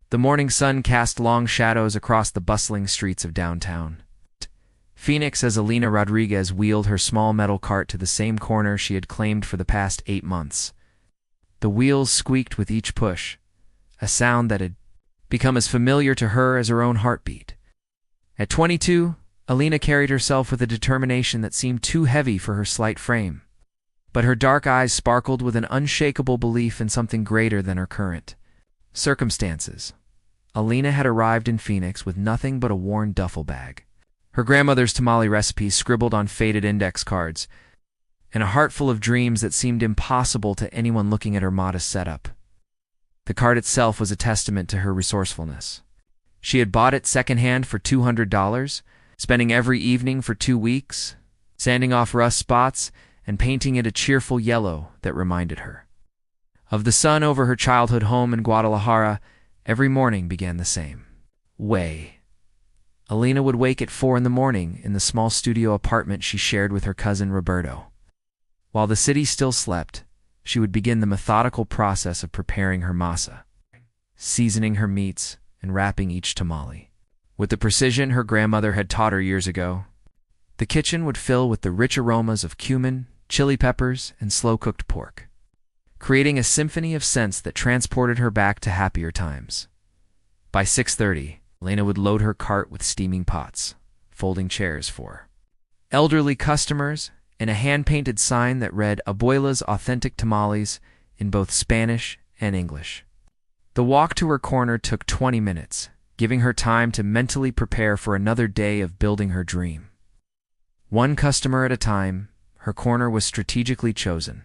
The morning sun cast long shadows across the bustling streets of downtown Phoenix as Elena Rodriguez wheeled her small metal cart to the same corner she had claimed for the past 8 months. The wheels squeaked with each push, a sound that had become as familiar to her as her own heartbeat. At 22, Elena carried herself with a determination that seemed too heavy for her slight frame. But her dark eyes sparkled with an unshakable belief in something greater than her current circumstances. Elena had arrived in Phoenix with nothing but a worn duffel bag, her grandmother's tamale recipes scribbled on faded index cards, and a heart full of dreams that seemed impossible to anyone looking at her modest setup. The cart itself was a testament to her resourcefulness. She had bought it secondhand for $200, spending every evening for 2 weeks, sanding off rust spots and painting it a cheerful yellow that reminded her of the sun over her childhood home in Guadalajara. Every morning began the same way. Elena would wake at 4 in the morning in the small studio apartment she shared with her cousin Roberto. While the city still slept, she would begin the methodical process of preparing her masa, seasoning her meats, and wrapping each tamale. With the precision her grandmother had taught her years ago, the kitchen would fill with the rich aromas of cumin, chili peppers, and slow-cooked pork, creating a symphony of scents that transported her back to happier times. By 6:30, Elena would load her cart with steaming pots, folding chairs for elderly customers, and a hand-painted sign that read Abuela's Authentic Tamales in both Spanish and English. The walk to her corner took 20 minutes, giving her time to mentally prepare for another day of building her dream. One customer at a time, her corner was strategically chosen.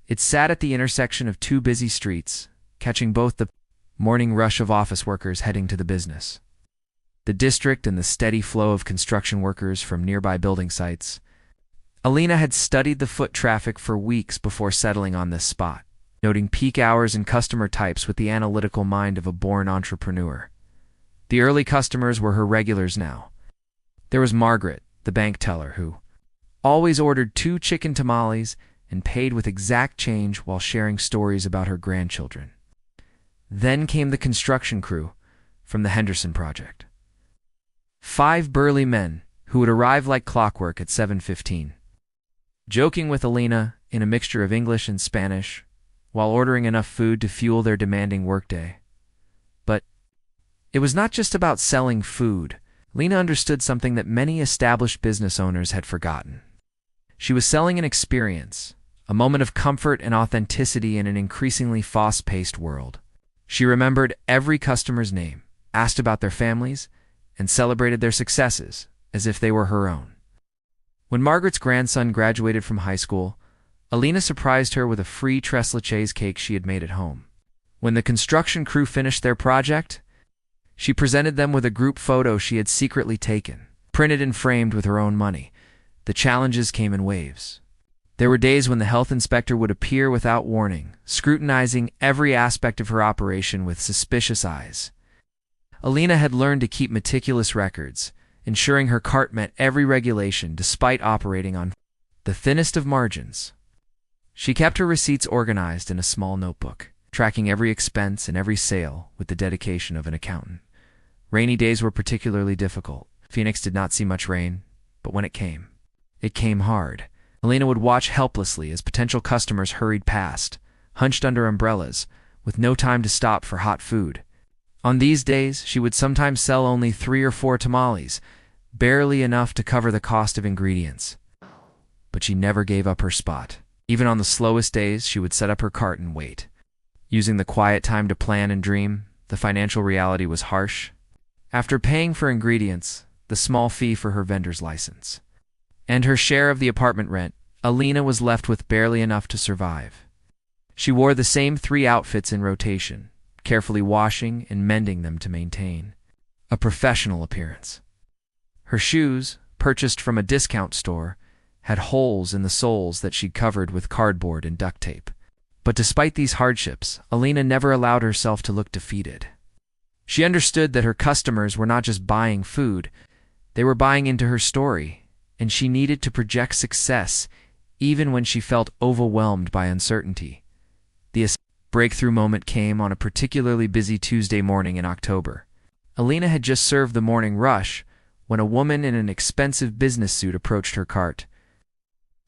It sat at the intersection of 2 busy streets, catching both the morning rush of office workers heading to the business, the district, and the steady flow of construction workers from nearby building sites. Elena had studied the foot traffic for weeks before settling on this spot, noting peak hours and customer types with the analytical mind of a born entrepreneur. The early customers were her regulars now. There was Margaret, the bank teller, who always ordered 2 chicken tamales and paid with exact change while sharing stories about her grandchildren. Then came the construction crew from the Henderson project. 5 burly men who would arrive like clockwork at 7:15, joking with Elena in a mixture of English and Spanish while ordering enough food to fuel their demanding workday. But it was not just about selling food. Elena understood something that many established business owners had forgotten. She was selling an experience, a moment of comfort and authenticity in an increasingly fast-paced world. She remembered every customer's name, asked about their families, and celebrated their successes as if they were her own. When Margaret's grandson graduated from high school, Elena surprised her with a free tres leches cake she had made at home. When the construction crew finished their project, she presented them with a group photo she had secretly taken, printed and framed with her own money. The challenges came in waves. There were days when the health inspector would appear without warning, scrutinizing every aspect of her operation with suspicious eyes. Elena had learned to keep meticulous records, ensuring her cart met every regulation despite operating on the thinnest of margins. She kept her receipts organized in a small notebook, tracking every expense and every sale with the dedication of an accountant. Rainy days were particularly difficult. Phoenix did not see much rain, but when it came hard. Elena would watch helplessly as potential customers hurried past, hunched under umbrellas, with no time to stop for hot food. On these days, she would sometimes sell only 3 or 4 tamales, barely enough to cover the cost of ingredients. But she never gave up her spot. Even on the slowest days, she would set up her cart and wait. Using the quiet time to plan and dream, the financial reality was harsh. After paying for ingredients, the small fee for her vendor's license, and her share of the apartment rent, Elena was left with barely enough to survive. She wore the same 3 outfits in rotation, carefully washing and mending them to maintain a professional appearance. Her shoes, purchased from a discount store, had holes in the soles that she'd covered with cardboard and duct tape. But despite these hardships, Elena never allowed herself to look defeated. She understood that her customers were not just buying food, they were buying into her story, and she needed to project success even when she felt overwhelmed by uncertainty. The breakthrough moment came on a particularly busy Tuesday morning in October. Elena had just served the morning rush when a woman in an expensive business suit approached her cart.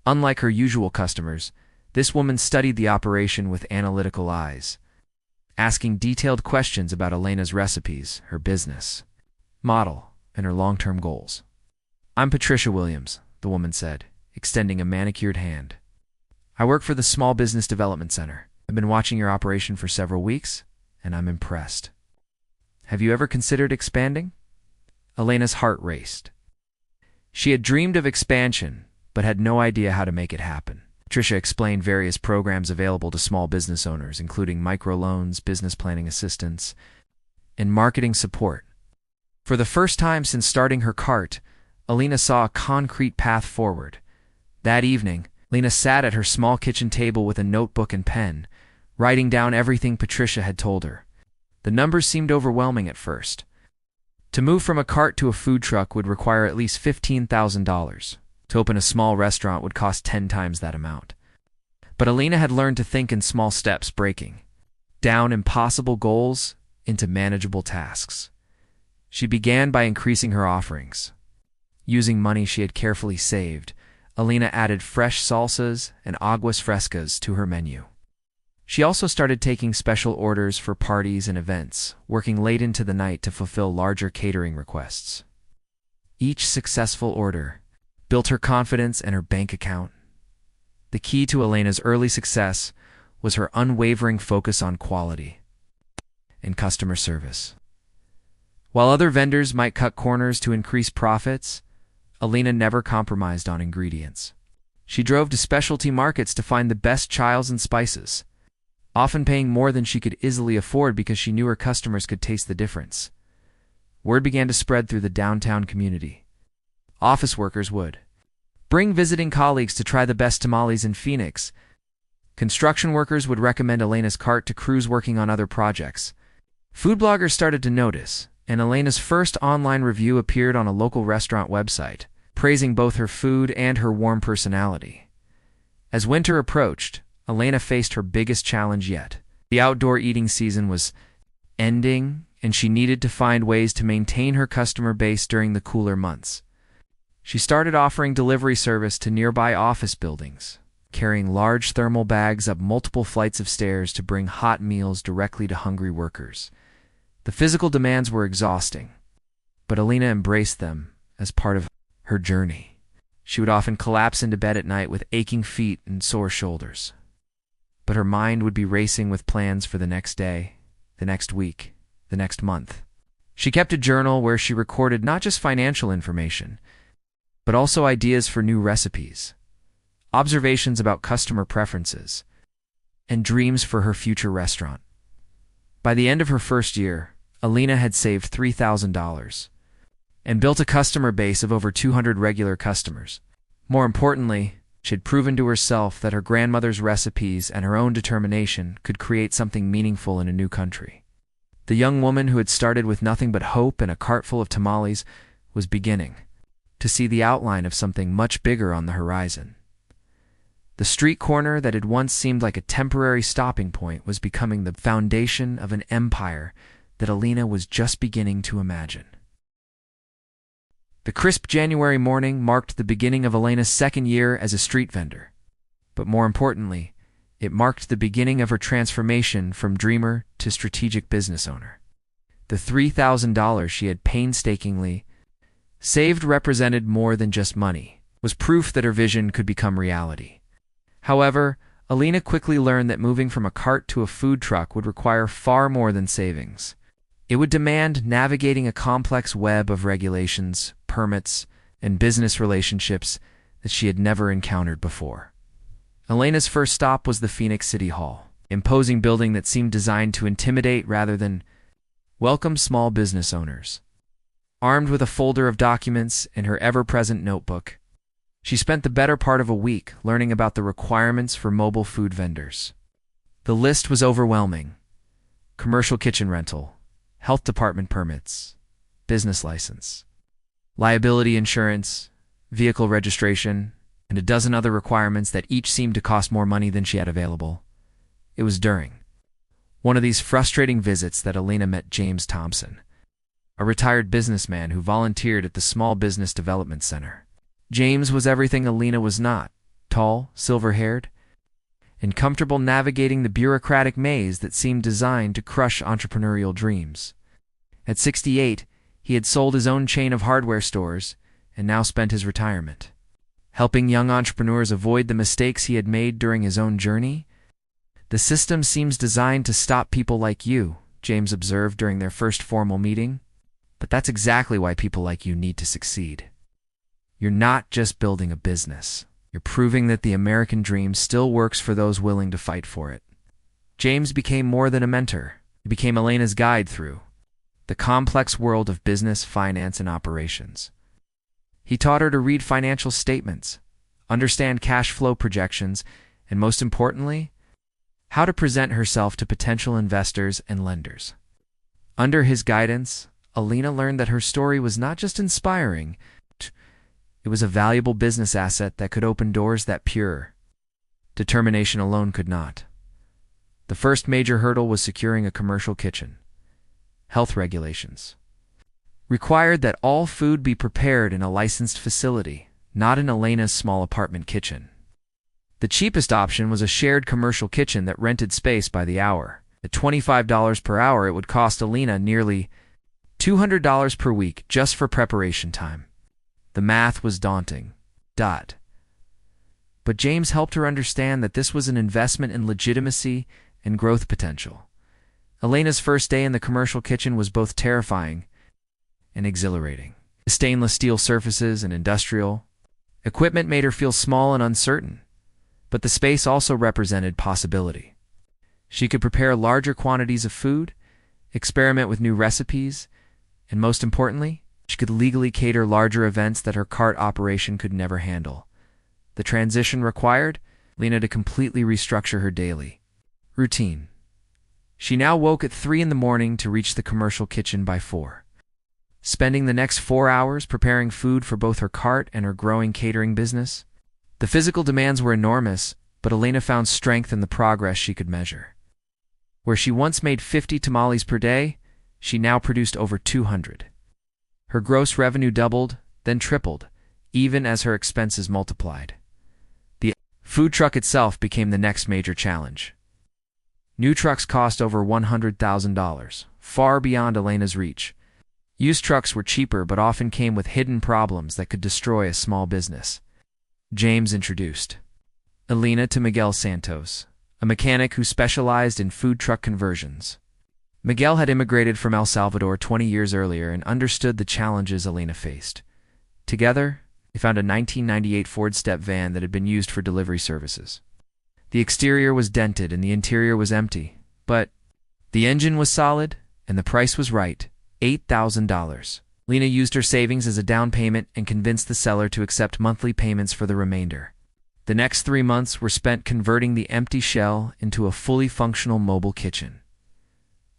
Unlike her usual customers, this woman studied the operation with analytical eyes, asking detailed questions about Elena's recipes, her business model, and her long-term goals. "I'm Patricia Williams," the woman said, extending a manicured hand. "I work for the Small Business Development Center. I've been watching your operation for several weeks, and I'm impressed. Have you ever considered expanding?" Elena's heart raced. She had dreamed of expansion, but had no idea how to make it happen. Patricia explained various programs available to small business owners, including microloans, business planning assistance, and marketing support. For the first time since starting her cart, Elena saw a concrete path forward. That evening, Elena sat at her small kitchen table with a notebook and pen, writing down everything Patricia had told her. The numbers seemed overwhelming at first. To move from a cart to a food truck would require at least $15,000. To open a small restaurant would cost 10 times that amount. But Elena had learned to think in small steps, breaking down impossible goals into manageable tasks. She began by increasing her offerings. Using money she had carefully saved, Elena added fresh salsas and aguas frescas to her menu. She also started taking special orders for parties and events, working late into the night to fulfill larger catering requests. Each successful order built her confidence and her bank account. The key to Elena's early success was her unwavering focus on quality and customer service. While other vendors might cut corners to increase profits, Elena never compromised on ingredients. She drove to specialty markets to find the best chiles and spices, often paying more than she could easily afford because she knew her customers could taste the difference. Word began to spread through the downtown community. Office workers would bring visiting colleagues to try the best tamales in Phoenix. Construction workers would recommend Elena's cart to crews working on other projects. Food bloggers started to notice, and Elena's first online review appeared on a local restaurant website, praising both her food and her warm personality. As winter approached, Elena faced her biggest challenge yet. The outdoor eating season was ending, and she needed to find ways to maintain her customer base during the cooler months. She started offering delivery service to nearby office buildings, carrying large thermal bags up multiple flights of stairs to bring hot meals directly to hungry workers. The physical demands were exhausting, but Elena embraced them as part of her journey. She would often collapse into bed at night with aching feet and sore shoulders. But her mind would be racing with plans for the next day, the next week, the next month. She kept a journal where she recorded not just financial information, but also ideas for new recipes, observations about customer preferences, and dreams for her future restaurant. By the end of her first year, Elena had saved $3,000 and built a customer base of over 200 regular customers. More importantly, she had proven to herself that her grandmother's recipes and her own determination could create something meaningful in a new country. The young woman who had started with nothing but hope and a cart full of tamales was beginning to see the outline of something much bigger on the horizon. The street corner that had once seemed like a temporary stopping point was becoming the foundation of an empire that Elena was just beginning to imagine. The crisp January morning marked the beginning of Elena's second year as a street vendor. But more importantly, it marked the beginning of her transformation from dreamer to strategic business owner. The $3,000 she had painstakingly saved represented more than just money, was proof that her vision could become reality. However, Elena quickly learned that moving from a cart to a food truck would require far more than savings. It would demand navigating a complex web of regulations, permits, and business relationships that she had never encountered before. Elena's first stop was the Phoenix City Hall, an imposing building that seemed designed to intimidate rather than welcome small business owners. Armed with a folder of documents and her ever-present notebook, she spent the better part of a week learning about the requirements for mobile food vendors. The list was overwhelming: commercial kitchen rental, health department permits, business license, liability insurance, vehicle registration, and a dozen other requirements that each seemed to cost more money than she had available. It was during One of these frustrating visits that Elena met James Thompson, a retired businessman who volunteered at the Small Business Development Center. James was everything Elena was not: tall, silver-haired, and comfortable navigating the bureaucratic maze that seemed designed to crush entrepreneurial dreams. At 68, he had sold his own chain of hardware stores and now spent his retirement helping young entrepreneurs avoid the mistakes he had made during his own journey. "The system seems designed to stop people like you," James observed during their first formal meeting. "But that's exactly why people like you need to succeed. You're not just building a business. You're proving that the American dream still works for those willing to fight for it." James became more than a mentor. He became Elena's guide through the complex world of business, finance, and operations. He taught her to read financial statements, understand cash flow projections, and most importantly, how to present herself to potential investors and lenders. Under his guidance, Elena learned that her story was not just inspiring, it was a valuable business asset that could open doors that pure determination alone could not. The first major hurdle was securing a commercial kitchen. Health regulations required that all food be prepared in a licensed facility, not in Elena's small apartment kitchen. The cheapest option was a shared commercial kitchen that rented space by the hour. At $25 per hour, it would cost Elena nearly $200 per week just for preparation time. The math was daunting. But James helped her understand that this was an investment in legitimacy and growth potential. Elena's first day in the commercial kitchen was both terrifying and exhilarating. The stainless steel surfaces and industrial equipment made her feel small and uncertain, but the space also represented possibility. She could prepare larger quantities of food, experiment with new recipes, and most importantly, she could legally cater larger events that her cart operation could never handle. The transition required Elena to completely restructure her daily routine. She now woke at 3 in the morning to reach the commercial kitchen by 4. Spending the next 4 hours preparing food for both her cart and her growing catering business. The physical demands were enormous, but Elena found strength in the progress she could measure. Where she once made 50 tamales per day, she now produced over 200. Her gross revenue doubled, then tripled, even as her expenses multiplied. The food truck itself became the next major challenge. New trucks cost over $100,000, far beyond Elena's reach. Used trucks were cheaper but often came with hidden problems that could destroy a small business. James introduced Elena to Miguel Santos, a mechanic who specialized in food truck conversions. Miguel had immigrated from El Salvador 20 years earlier and understood the challenges Elena faced. Together, they found a 1998 Ford step van that had been used for delivery services. The exterior was dented and the interior was empty, but the engine was solid and the price was right: $8,000. Elena used her savings as a down payment and convinced the seller to accept monthly payments for the remainder. The next 3 months were spent converting the empty shell into a fully functional mobile kitchen.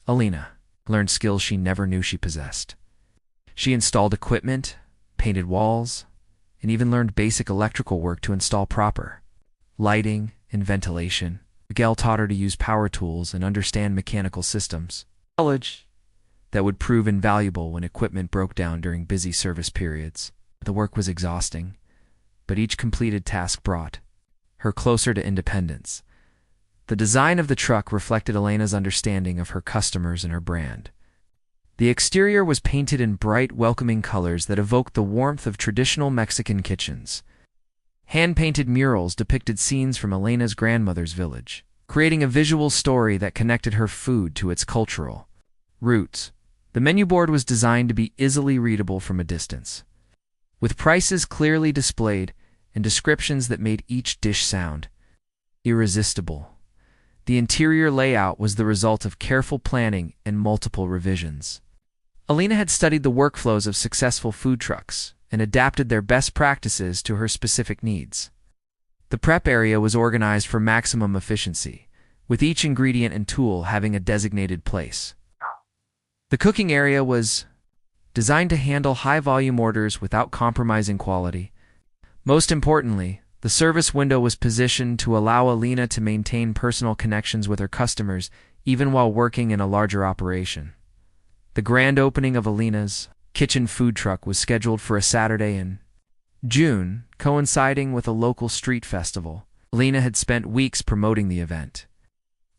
Elena learned skills she never knew she possessed. She installed equipment, painted walls, and even learned basic electrical work to install proper lighting and ventilation. Miguel taught her to use power tools and understand mechanical systems. Knowledge that would prove invaluable when equipment broke down during busy service periods. The work was exhausting, but each completed task brought her closer to independence. The design of the truck reflected Elena's understanding of her customers and her brand. The exterior was painted in bright, welcoming colors that evoked the warmth of traditional Mexican kitchens. Hand-painted murals depicted scenes from Elena's grandmother's village, creating a visual story that connected her food to its cultural roots. The menu board was designed to be easily readable from a distance, with prices clearly displayed and descriptions that made each dish sound irresistible. The interior layout was the result of careful planning and multiple revisions. Elena had studied the workflows of successful food trucks and adapted their best practices to her specific needs. The prep area was organized for maximum efficiency, with each ingredient and tool having a designated place. The cooking area was designed to handle high-volume orders without compromising quality. Most importantly, the service window was positioned to allow Elena to maintain personal connections with her customers even while working in a larger operation. The grand opening of Elena's kitchen food truck was scheduled for a Saturday in June, coinciding with a local street festival. Elena had spent weeks promoting the event,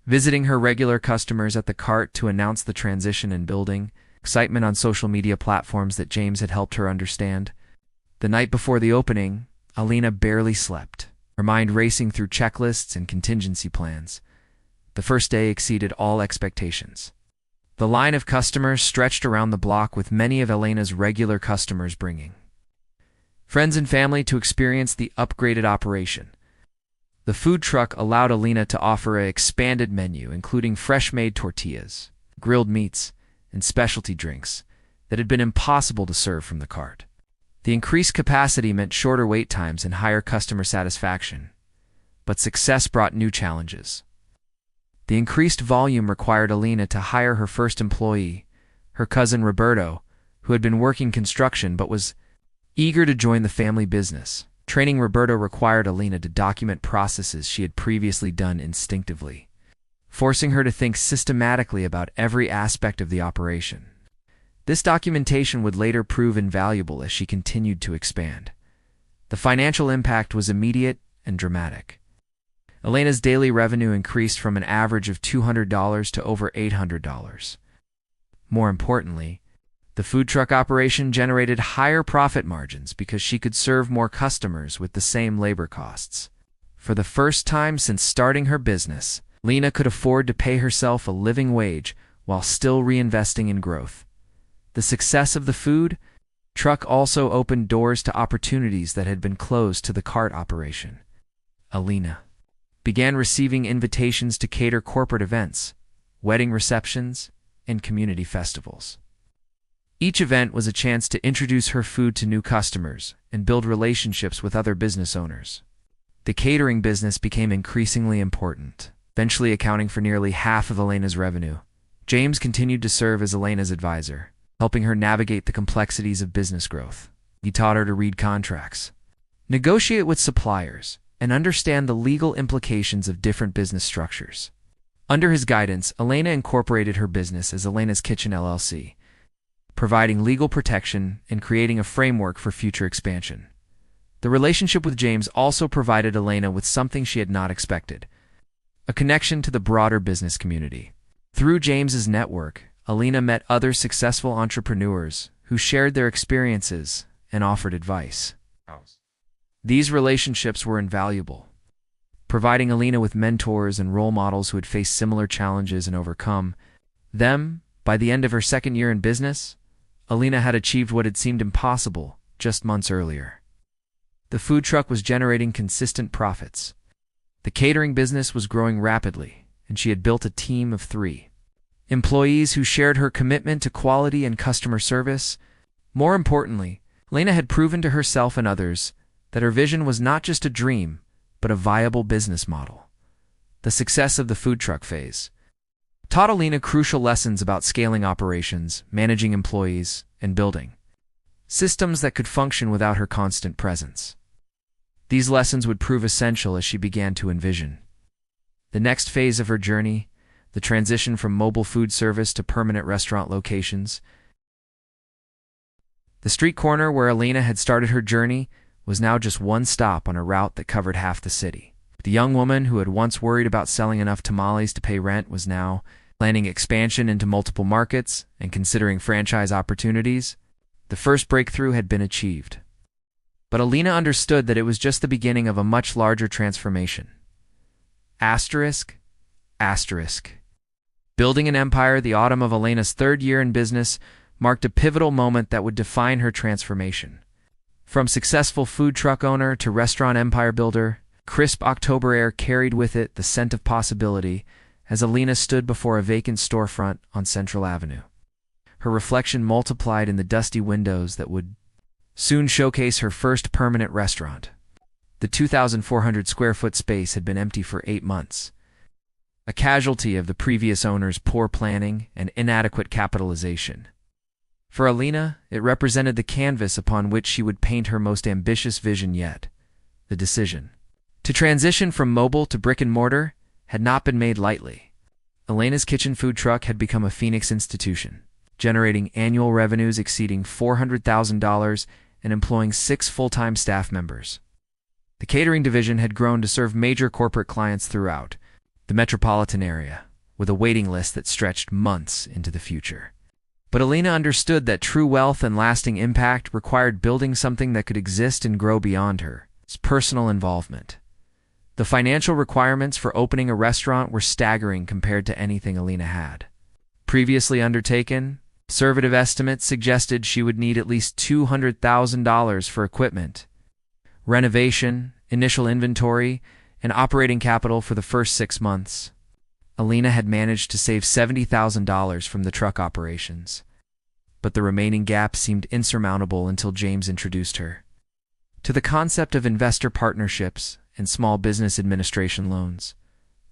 visiting her regular customers at the cart to announce the transition and building excitement on social media platforms that James had helped her understand. The night before the opening, Elena barely slept, her mind racing through checklists and contingency plans. The first day exceeded all expectations. The line of customers stretched around the block, with many of Elena's regular customers bringing friends and family to experience the upgraded operation. The food truck allowed Elena to offer an expanded menu, including fresh-made tortillas, grilled meats, and specialty drinks that had been impossible to serve from the cart. The increased capacity meant shorter wait times and higher customer satisfaction, but success brought new challenges. The increased volume required Elena to hire her first employee, her cousin Roberto, who had been working construction but was eager to join the family business. Training Roberto required Elena to document processes she had previously done instinctively, forcing her to think systematically about every aspect of the operation. This documentation would later prove invaluable as she continued to expand. The financial impact was immediate and dramatic. Elena's daily revenue increased from an average of $200 to over $800. More importantly, the food truck operation generated higher profit margins because she could serve more customers with the same labor costs. For the first time since starting her business, Elena could afford to pay herself a living wage while still reinvesting in growth. The success of the food truck also opened doors to opportunities that had been closed to the cart operation. Elena began receiving invitations to cater corporate events, wedding receptions, and community festivals. Each event was a chance to introduce her food to new customers and build relationships with other business owners. The catering business became increasingly important, eventually accounting for nearly half of Elena's revenue. James continued to serve as Elena's advisor, helping her navigate the complexities of business growth. He taught her to read contracts, negotiate with suppliers, and understand the legal implications of different business structures. Under his guidance, Elena incorporated her business as Elena's Kitchen LLC, providing legal protection and creating a framework for future expansion. The relationship with James also provided Elena with something she had not expected: a connection to the broader business community. Through James's network, Elena met other successful entrepreneurs who shared their experiences and offered advice. These relationships were invaluable, providing Elena with mentors and role models who had faced similar challenges and overcome them. By the end of her second year in business, Elena had achieved what had seemed impossible just months earlier. The food truck was generating consistent profits. The catering business was growing rapidly, and she had built a team of 3 employees who shared her commitment to quality and customer service. More importantly, Elena had proven to herself and others that her vision was not just a dream, but a viable business model. The success of the food truck phase taught Elena crucial lessons about scaling operations, managing employees, and building systems that could function without her constant presence. These lessons would prove essential as she began to envision the next phase of her journey, the transition from mobile food service to permanent restaurant locations. The street corner where Elena had started her journey was now just one stop on a route that covered half the city. The young woman who had once worried about selling enough tamales to pay rent was now planning expansion into multiple markets and considering franchise opportunities. The first breakthrough had been achieved. But Elena understood that it was just the beginning of a much larger transformation. Asterisk. Building an empire, the autumn of Elena's 3rd year in business marked a pivotal moment that would define her transformation. From successful food truck owner to restaurant empire builder, crisp October air carried with it the scent of possibility as Elena stood before a vacant storefront on Central Avenue. Her reflection multiplied in the dusty windows that would soon showcase her first permanent restaurant. The 2,400 square foot space had been empty for 8 months, a casualty of the previous owner's poor planning and inadequate capitalization. For Elena, it represented the canvas upon which she would paint her most ambitious vision yet. The decision to transition from mobile to brick-and-mortar had not been made lightly. Elena's kitchen food truck had become a Phoenix institution, generating annual revenues exceeding $400,000 and employing 6 full-time staff members. The catering division had grown to serve major corporate clients throughout the metropolitan area, with a waiting list that stretched months into the future. But Elena understood that true wealth and lasting impact required building something that could exist and grow beyond her personal involvement. The financial requirements for opening a restaurant were staggering compared to anything Elena had previously undertaken. Conservative estimates suggested she would need at least $200,000 for equipment, renovation, initial inventory, and operating capital for the first 6 months. Elena had managed to save $70,000 from the truck operations, but the remaining gap seemed insurmountable until James introduced her to the concept of investor partnerships and small business administration loans.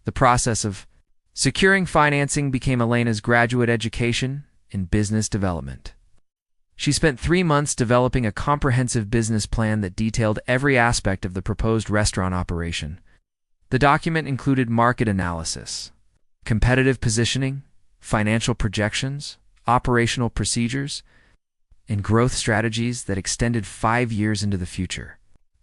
The process of securing financing became Elena's graduate education in business development. She spent 3 months developing a comprehensive business plan that detailed every aspect of the proposed restaurant operation. The document included market analysis, competitive positioning, financial projections, operational procedures, and growth strategies that extended 5 years into the future.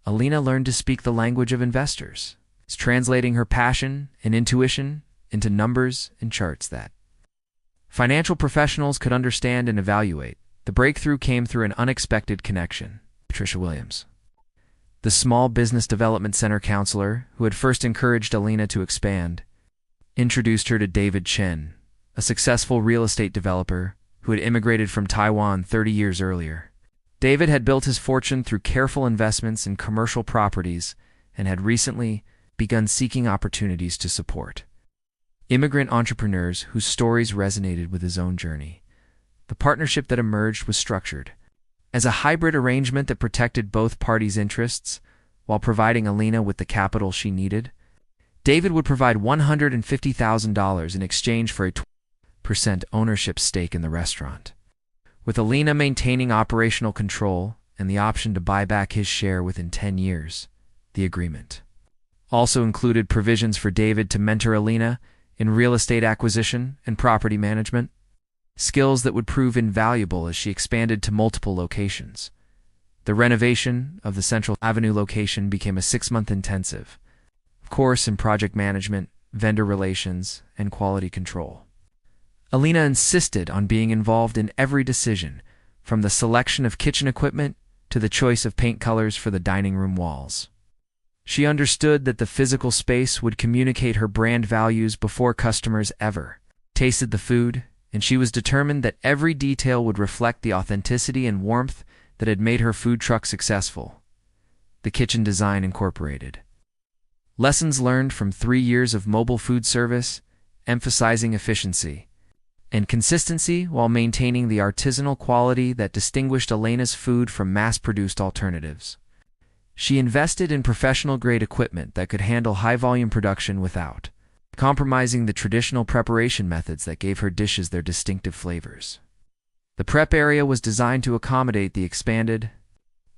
Elena learned to speak the language of investors, translating her passion and intuition into numbers and charts that financial professionals could understand and evaluate. The breakthrough came through an unexpected connection. Patricia Williams, the Small Business Development Center counselor who had first encouraged Elena to expand, introduced her to David Chen, a successful real estate developer who had immigrated from Taiwan 30 years earlier. David had built his fortune through careful investments in commercial properties and had recently begun seeking opportunities to support immigrant entrepreneurs whose stories resonated with his own journey. The partnership that emerged was structured as a hybrid arrangement that protected both parties' interests while providing Elena with the capital she needed. David would provide $150,000 in exchange for a 20% ownership stake in the restaurant, with Elena maintaining operational control and the option to buy back his share within 10 years. The agreement also included provisions for David to mentor Elena in real estate acquisition and property management, skills that would prove invaluable as she expanded to multiple locations. The renovation of the Central Avenue location became a 6-month intensive course in project management, vendor relations, and quality control. Elena insisted on being involved in every decision, from the selection of kitchen equipment to the choice of paint colors for the dining room walls. She understood that the physical space would communicate her brand values before customers ever tasted the food, and she was determined that every detail would reflect the authenticity and warmth that had made her food truck successful. The kitchen design incorporated lessons learned from 3 years of mobile food service, emphasizing efficiency and consistency while maintaining the artisanal quality that distinguished Elena's food from mass-produced alternatives. She invested in professional-grade equipment that could handle high-volume production without compromising the traditional preparation methods that gave her dishes their distinctive flavors. The prep area was designed to accommodate the expanded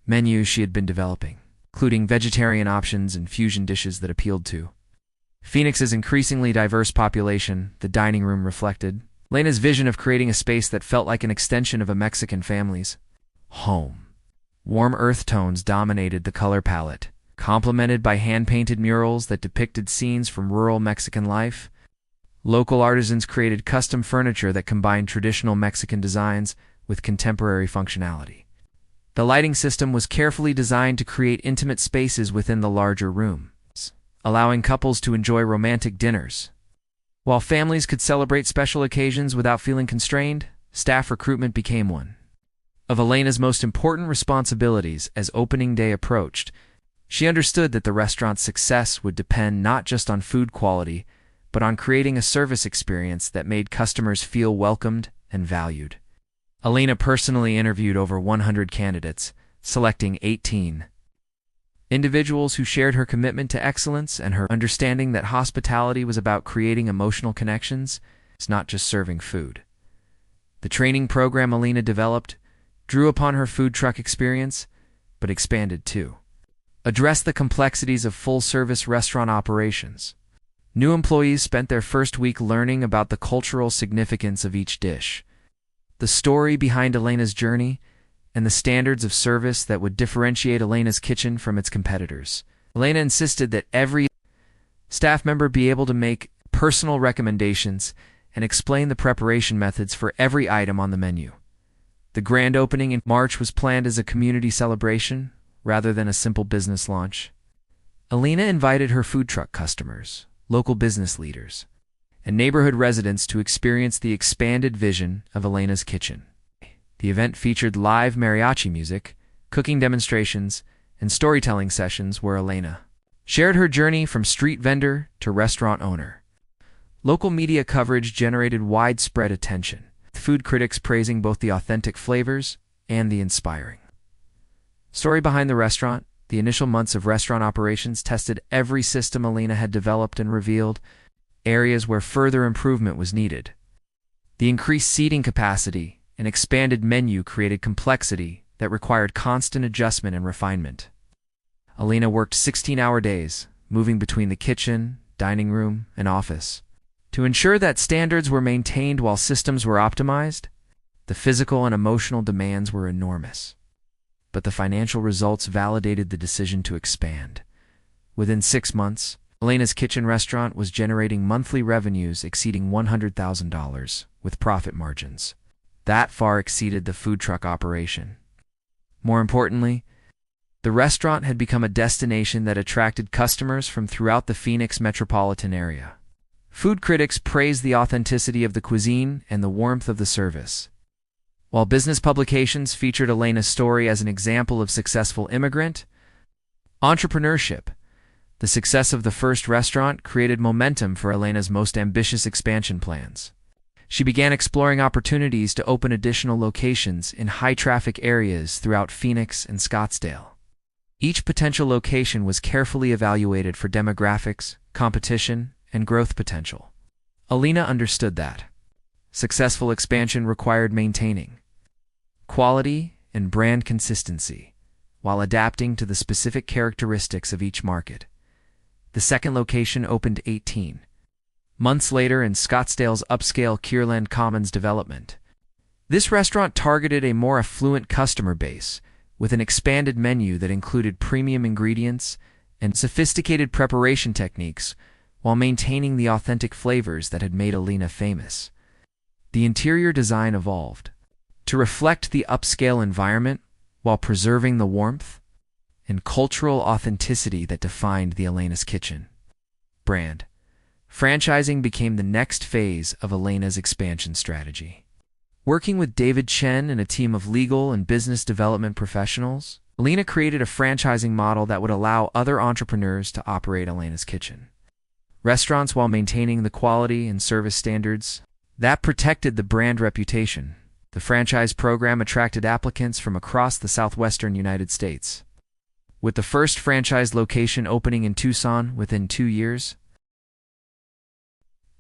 menu she had been developing, including vegetarian options and fusion dishes that appealed to Phoenix's increasingly diverse population. The dining room reflected Elena's vision of creating a space that felt like an extension of a Mexican family's home. Warm earth tones dominated the color palette, complemented by hand-painted murals that depicted scenes from rural Mexican life. Local artisans created custom furniture that combined traditional Mexican designs with contemporary functionality. The lighting system was carefully designed to create intimate spaces within the larger rooms, allowing couples to enjoy romantic dinners. While families could celebrate special occasions without feeling constrained, staff recruitment became one of Elena's most important responsibilities as opening day approached. She understood that the restaurant's success would depend not just on food quality, but on creating a service experience that made customers feel welcomed and valued. Elena personally interviewed over 100 candidates, selecting 18 individuals who shared her commitment to excellence and her understanding that hospitality was about creating emotional connections, it's not just serving food. The training program Elena developed drew upon her food truck experience, but expanded to address the complexities of full-service restaurant operations. New employees spent their first week learning about the cultural significance of each dish, the story behind Elena's journey, and the standards of service that would differentiate Elena's kitchen from its competitors. Elena insisted that every staff member be able to make personal recommendations and explain the preparation methods for every item on the menu. The grand opening in March was planned as a community celebration rather than a simple business launch. Elena invited her food truck customers, local business leaders, and neighborhood residents to experience the expanded vision of Elena's kitchen. The event featured live mariachi music, cooking demonstrations, and storytelling sessions where Elena shared her journey from street vendor to restaurant owner. Local media coverage generated widespread attention, with food critics praising both the authentic flavors and the inspiring story behind the restaurant. The initial months of restaurant operations tested every system Elena had developed and revealed areas where further improvement was needed. The increased seating capacity and expanded menu created complexity that required constant adjustment and refinement. Elena worked 16-hour days, moving between the kitchen, dining room, and office. To ensure that standards were maintained while systems were optimized, the physical and emotional demands were enormous. But the financial results validated the decision to expand. Within 6 months, Elena's Kitchen restaurant was generating monthly revenues exceeding $100,000, with profit margins that far exceeded the food truck operation. More importantly, the restaurant had become a destination that attracted customers from throughout the Phoenix metropolitan area. Food critics praised the authenticity of the cuisine and the warmth of the service, while business publications featured Elena's story as an example of successful immigrant entrepreneurship. The success of the first restaurant created momentum for Elena's most ambitious expansion plans. She began exploring opportunities to open additional locations in high-traffic areas throughout Phoenix and Scottsdale. Each potential location was carefully evaluated for demographics, competition, and growth potential. Elena understood that successful expansion required maintaining quality and brand consistency while adapting to the specific characteristics of each market. The second location opened 18 months later in Scottsdale's upscale Kierland Commons development. This restaurant targeted a more affluent customer base with an expanded menu that included premium ingredients and sophisticated preparation techniques while maintaining the authentic flavors that had made Elena famous. The interior design evolved to reflect the upscale environment while preserving the warmth and cultural authenticity that defined the Elena's Kitchen brand. Franchising became the next phase of Elena's expansion strategy. Working with David Chen and a team of legal and business development professionals, Elena created a franchising model that would allow other entrepreneurs to operate Elena's Kitchen restaurants while maintaining the quality and service standards that protected the brand reputation. The franchise program attracted applicants from across the southwestern United States, with the first franchise location opening in Tucson within 2 years.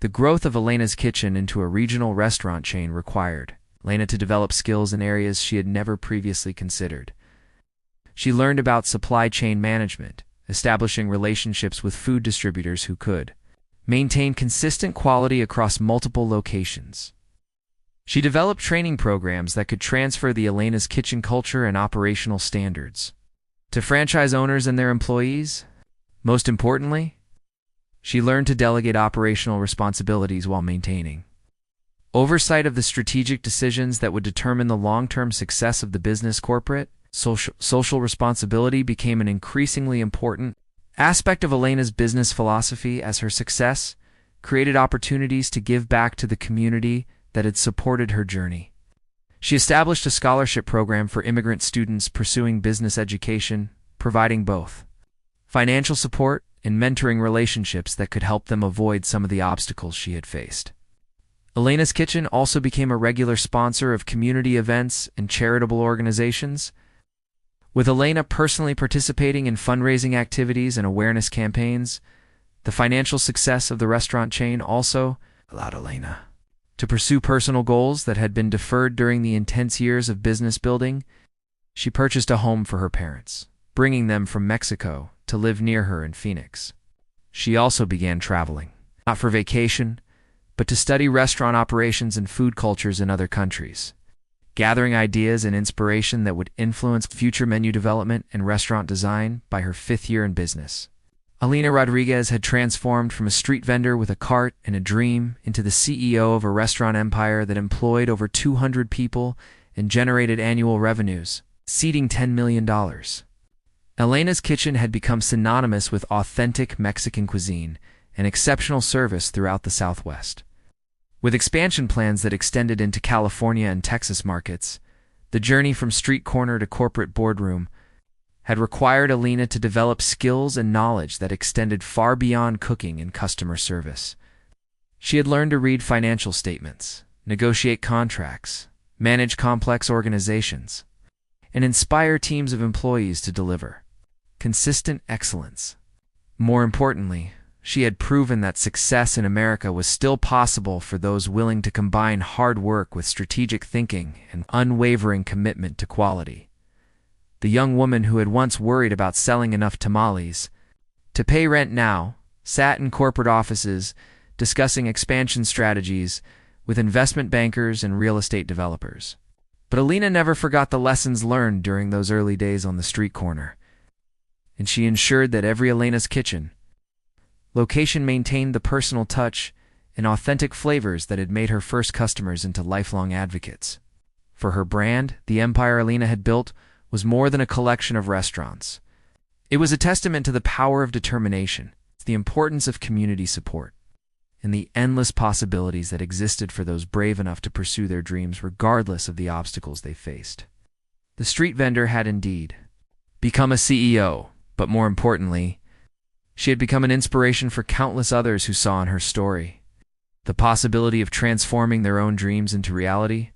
The growth of Elena's Kitchen into a regional restaurant chain required Elena to develop skills in areas she had never previously considered. She learned about supply chain management, establishing relationships with food distributors who could maintain consistent quality across multiple locations. She developed training programs that could transfer the Elena's Kitchen culture and operational standards to franchise owners and their employees. Most importantly, she learned to delegate operational responsibilities while maintaining oversight of the strategic decisions that would determine the long-term success of the business. Corporate social responsibility became an increasingly important aspect of Elena's business philosophy as her success created opportunities to give back to the community that had supported her journey. She established a scholarship program for immigrant students pursuing business education, providing both financial support and mentoring relationships that could help them avoid some of the obstacles she had faced. Elena's Kitchen also became a regular sponsor of community events and charitable organizations, with Elena personally participating in fundraising activities and awareness campaigns. The financial success of the restaurant chain also allowed Elena to pursue personal goals that had been deferred during the intense years of business building. She purchased a home for her parents, bringing them from Mexico to live near her in Phoenix. She also began traveling not for vacation, but to study restaurant operations and food cultures in other countries, gathering ideas and inspiration that would influence future menu development and restaurant design. By her 5th year in business, Elena Rodriguez had transformed from a street vendor with a cart and a dream into the CEO of a restaurant empire that employed over 200 people and generated annual revenues exceeding $10 million. Elena's kitchen had become synonymous with authentic Mexican cuisine and exceptional service throughout the Southwest. With expansion plans that extended into California and Texas markets, the journey from street corner to corporate boardroom had required Elena to develop skills and knowledge that extended far beyond cooking and customer service. She had learned to read financial statements, negotiate contracts, manage complex organizations, and inspire teams of employees to deliver consistent excellence. More importantly, she had proven that success in America was still possible for those willing to combine hard work with strategic thinking and unwavering commitment to quality. The young woman who had once worried about selling enough tamales to pay rent now sat in corporate offices discussing expansion strategies with investment bankers and real estate developers. But Elena never forgot the lessons learned during those early days on the street corner, and she ensured that every Elena's Kitchen location maintained the personal touch and authentic flavors that had made her first customers into lifelong advocates. For her brand, the empire Elena had built was more than a collection of restaurants. It was a testament to the power of determination, the importance of community support, and the endless possibilities that existed for those brave enough to pursue their dreams regardless of the obstacles they faced. The street vendor had indeed become a CEO, but more importantly, she had become an inspiration for countless others who saw in her story the possibility of transforming their own dreams into reality.